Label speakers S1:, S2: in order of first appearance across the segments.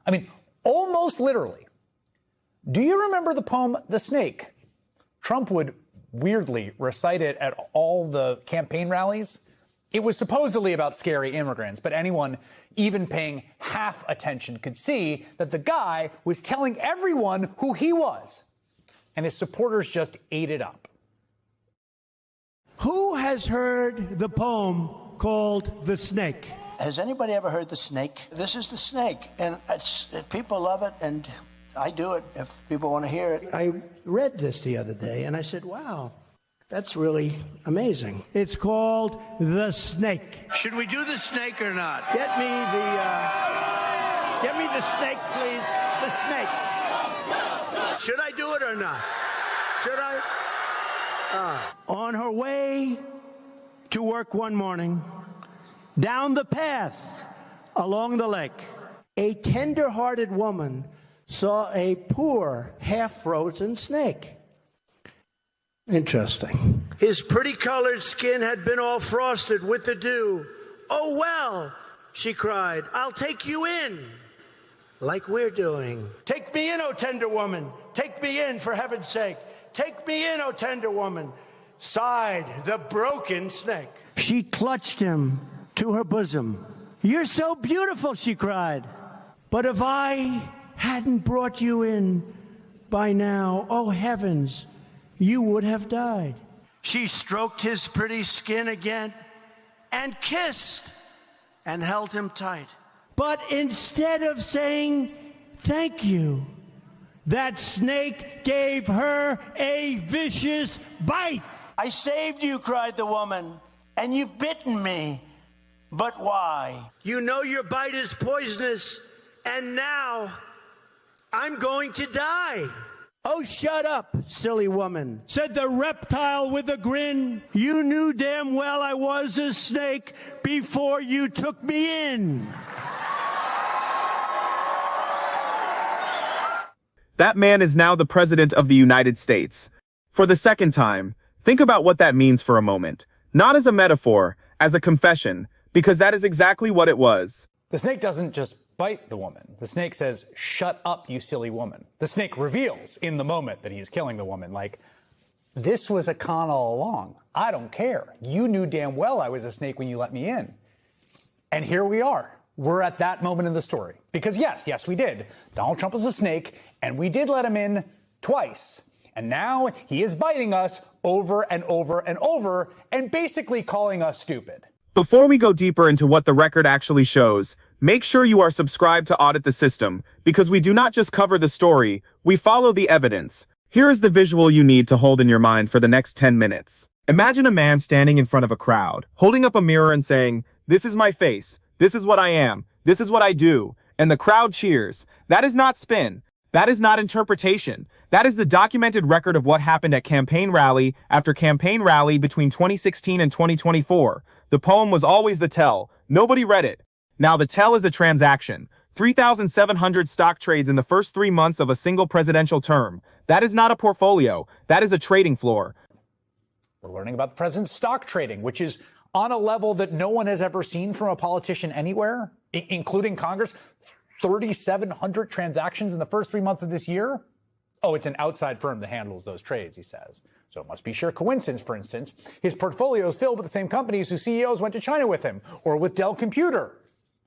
S1: I mean, almost literally. Do you remember the poem, The Snake? Trump would weirdly recite it at all the campaign rallies. It was supposedly about scary immigrants, but anyone even paying half attention could see that the guy was telling everyone who he was, and his supporters just ate it up.
S2: Who has heard the poem called The Snake?
S3: Has anybody ever heard The Snake? This is The Snake, and people love it, and I do it if people want to hear it.
S2: I read this the other day, and I said, wow, that's really amazing. It's called The Snake. Should we do The Snake or not? Get me the snake, please. The snake. Should I do it or not? Should I? On her way to work one morning, down the path along the lake, a tender-hearted woman saw a poor, half-frozen snake. Interesting. His pretty-colored skin had been all frosted with the dew. Oh, well, she cried, I'll take you in, like we're doing. Take me in, oh tender woman. Take me in, for heaven's sake. Take me in, oh tender woman, sighed the broken snake. She clutched him to her bosom. You're so beautiful, she cried. But if I hadn't brought you in by now, oh heavens, you would have died. She stroked his pretty skin again and kissed and held him tight. But instead of saying thank you, that snake gave her a vicious bite.
S3: I saved you, cried the woman, and you've bitten me. But why?
S2: You know your bite is poisonous, and now I'm going to die. Oh, shut up, silly woman, said the reptile with a grin. You knew damn well I was a snake before you took me in.
S4: That man is now the President of the United States. For the second time, think about what that means for a moment. Not as a metaphor, as a confession, because that is exactly what it was.
S1: The snake doesn't just bite the woman. The snake says, shut up, you silly woman. The snake reveals in the moment that he's killing the woman, like, this was a con all along. I don't care. You knew damn well I was a snake when you let me in. And here we are. We're at that moment in the story. Because yes, we did. Donald Trump was a snake, and we did let him in twice. And now he is biting us over and over and over and basically calling us stupid.
S4: Before we go deeper into what the record actually shows, make sure you are subscribed to Audit the System, because we do not just cover the story, we follow the evidence. Here is the visual you need to hold in your mind for the next 10 minutes. Imagine a man standing in front of a crowd, holding up a mirror and saying, this is my face, this is what I am, this is what I do, and the crowd cheers. That is not spin. That is not interpretation. That is the documented record of what happened at campaign rally after campaign rally between 2016 and 2024. The poem was always the tell. Nobody read it. Now the tell is a transaction. 3,700 stock trades in the first 3 months of a single presidential term. That is not a portfolio. That is a trading floor.
S1: We're learning about the president's stock trading, which is on a level that no one has ever seen from a politician anywhere, including Congress. 3,700 transactions in the first 3 months of this year? Oh, it's an outside firm that handles those trades, he says. So it must be sheer coincidence, for instance. His portfolio is filled with the same companies whose CEOs went to China with him, or with Dell Computer.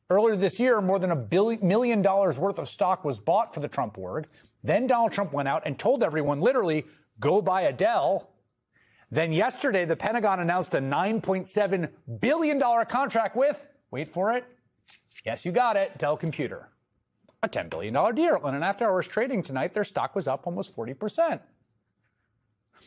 S1: Earlier this year, more than $1 million worth of stock was bought for the Trump org. Then Donald Trump went out and told everyone, literally, go buy a Dell. Then yesterday, the Pentagon announced a $9.7 billion contract with, wait for it, yes, you got it, Dell Computer. A $10 billion deal. And in after-hours trading tonight, their stock was up almost 40%.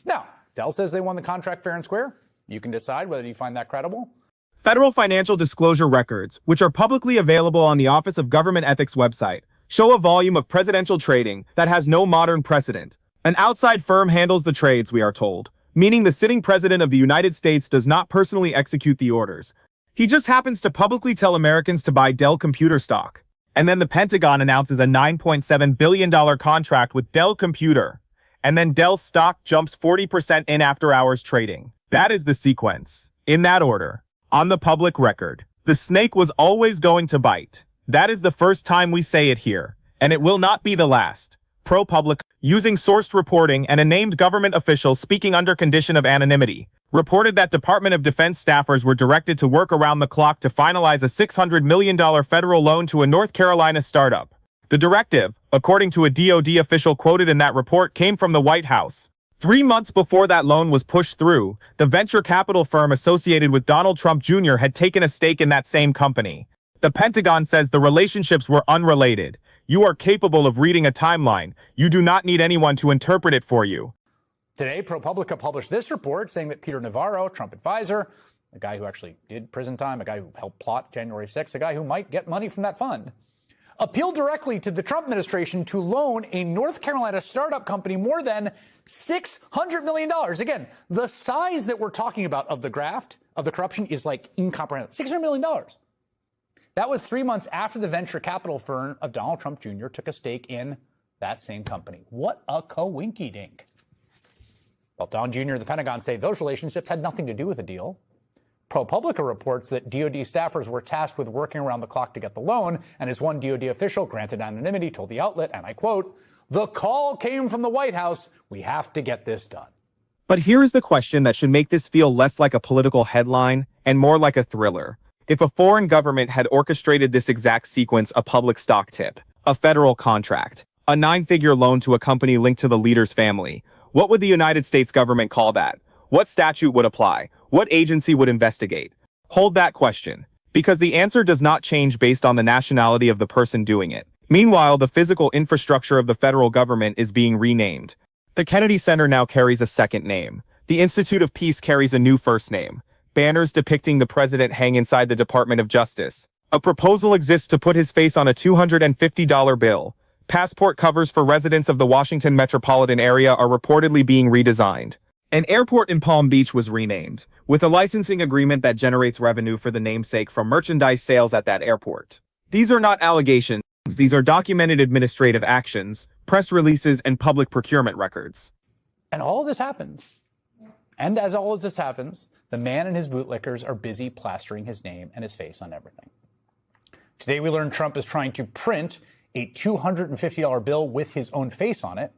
S1: Now, Dell says they won the contract fair and square. You can decide whether you find that credible.
S4: Federal financial disclosure records, which are publicly available on the Office of Government Ethics website, show a volume of presidential trading that has no modern precedent. An outside firm handles the trades, we are told, meaning the sitting president of the United States does not personally execute the orders. He just happens to publicly tell Americans to buy Dell Computer stock. And then the Pentagon announces a $9.7 billion contract with Dell Computer. And then Dell's stock jumps 40% in after-hours trading. That is the sequence. In that order. On the public record. The snake was always going to bite. That is the first time we say it here. And it will not be the last. ProPublica, using sourced reporting and a named government official speaking under condition of anonymity, reported that Department of Defense staffers were directed to work around the clock to finalize a $600 million federal loan to a North Carolina startup. The directive, according to a DoD official quoted in that report, came from the White House. 3 months before that loan was pushed through, the venture capital firm associated with Donald Trump Jr. had taken a stake in that same company. The Pentagon says the relationships were unrelated. You are capable of reading a timeline. You do not need anyone to interpret it for you.
S1: Today, ProPublica published this report saying that Peter Navarro, Trump advisor, a guy who actually did prison time, a guy who helped plot January 6th, a guy who might get money from that fund, appealed directly to the Trump administration to loan a North Carolina startup company more than $600 million. Again, the size that we're talking about of the graft, of the corruption, is like incomprehensible. $600 million. That was 3 months after the venture capital firm of Donald Trump Jr. took a stake in that same company. What a coinky-dink. Well, Don Jr. and the Pentagon say those relationships had nothing to do with the deal. ProPublica reports that DoD staffers were tasked with working around the clock to get the loan, and as one DoD official, granted anonymity, told the outlet, and I quote, "The call came from the White House. We have to get this done."
S4: But here is the question that should make this feel less like a political headline and more like a thriller. If a foreign government had orchestrated this exact sequence, a public stock tip, a federal contract, a 9-figure loan to a company linked to the leader's family, what would the United States government call that? What statute would apply? What agency would investigate? Hold that question, because the answer does not change based on the nationality of the person doing it. Meanwhile, the physical infrastructure of the federal government is being renamed. The Kennedy Center now carries a second name. The Institute of Peace carries a new first name. Banners depicting the president hang inside the Department of Justice. A proposal exists to put his face on a $250 bill. Passport covers for residents of the Washington metropolitan area are reportedly being redesigned. An airport in Palm Beach was renamed, with a licensing agreement that generates revenue for the namesake from merchandise sales at that airport. These are not allegations, these are documented administrative actions, press releases, and public procurement records.
S1: And all of this happens. And as all of this happens, the man and his bootlickers are busy plastering his name and his face on everything. Today we learned Trump is trying to print a $250 bill with his own face on it,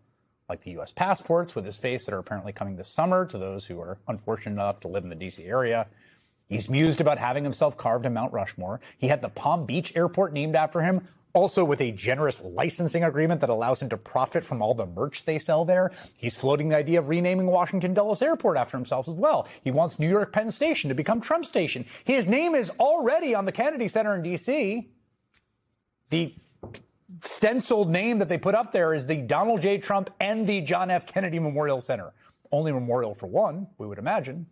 S1: like the U.S. passports with his face that are apparently coming this summer to those who are unfortunate enough to live in the D.C. area. He's mused about having himself carved in Mount Rushmore. He had the Palm Beach airport named after him, also with a generous licensing agreement that allows him to profit from all the merch they sell there. He's floating the idea of renaming Washington Dulles Airport after himself as well. He wants New York Penn Station to become Trump Station. His name is already on the Kennedy Center in D.C. The stenciled name that they put up there is the Donald J. Trump and the John F. Kennedy Memorial Center. Only memorial for one, we would imagine.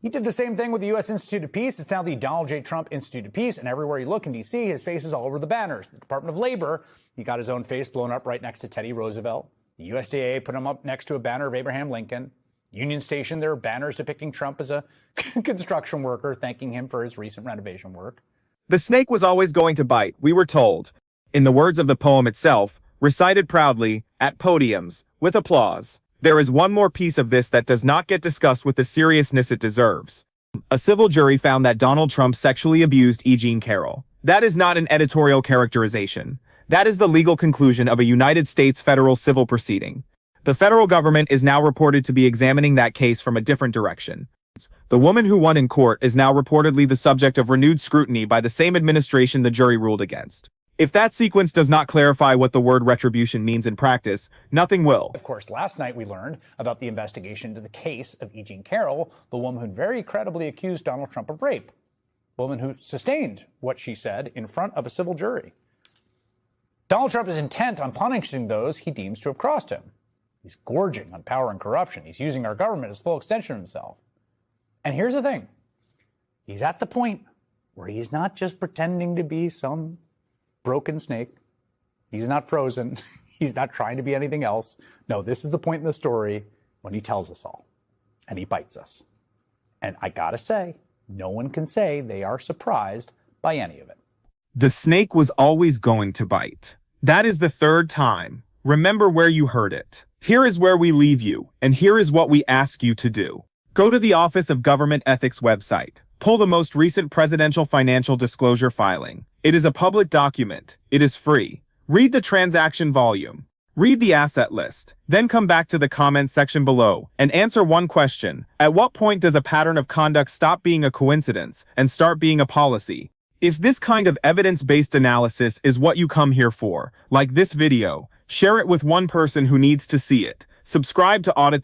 S1: He did the same thing with the U.S. Institute of Peace. It's now the Donald J. Trump Institute of Peace, and everywhere you look in D.C., his face is all over the banners. The Department of Labor, he got his own face blown up right next to Teddy Roosevelt. The USDA put him up next to a banner of Abraham Lincoln. Union Station, there are banners depicting Trump as a construction worker, thanking him for his recent renovation work.
S4: The snake was always going to bite, we were told. In the words of the poem itself, recited proudly, at podiums, with applause. There is one more piece of this that does not get discussed with the seriousness it deserves. A civil jury found that Donald Trump sexually abused Carroll. That is not an editorial characterization. That is the legal conclusion of a United States federal civil proceeding. The federal government is now reported to be examining that case from a different direction. The woman who won in court is now reportedly the subject of renewed scrutiny by the same administration the jury ruled against. If that sequence does not clarify what the word retribution means in practice, nothing will.
S1: Of course, last night we learned about the investigation into the case of Carroll, the woman who very credibly accused Donald Trump of rape. The woman who sustained what she said in front of a civil jury. Donald Trump is intent on punishing those he deems to have crossed him. He's gorging on power and corruption. He's using our government as full extension of himself. And here's the thing. He's at the point where he's not just pretending to be some broken snake. He's not frozen. He's not trying to be anything else. No, this is the point in the story when he tells us all. And he bites us. And I gotta say, no one can say they are surprised by any of it.
S4: The snake was always going to bite. That is the third time. Remember where you heard it. Here is where we leave you, and here is what we ask you to do. Go to the Office of Government Ethics website. Pull the most recent presidential financial disclosure filing. It is a public document. It is free. Read the transaction volume. Read the asset list. Then come back to the comments section below and answer one question. At what point does a pattern of conduct stop being a coincidence and start being a policy? If this kind of evidence-based analysis is what you come here for, like this video, share it with one person who needs to see it. Subscribe to Audit.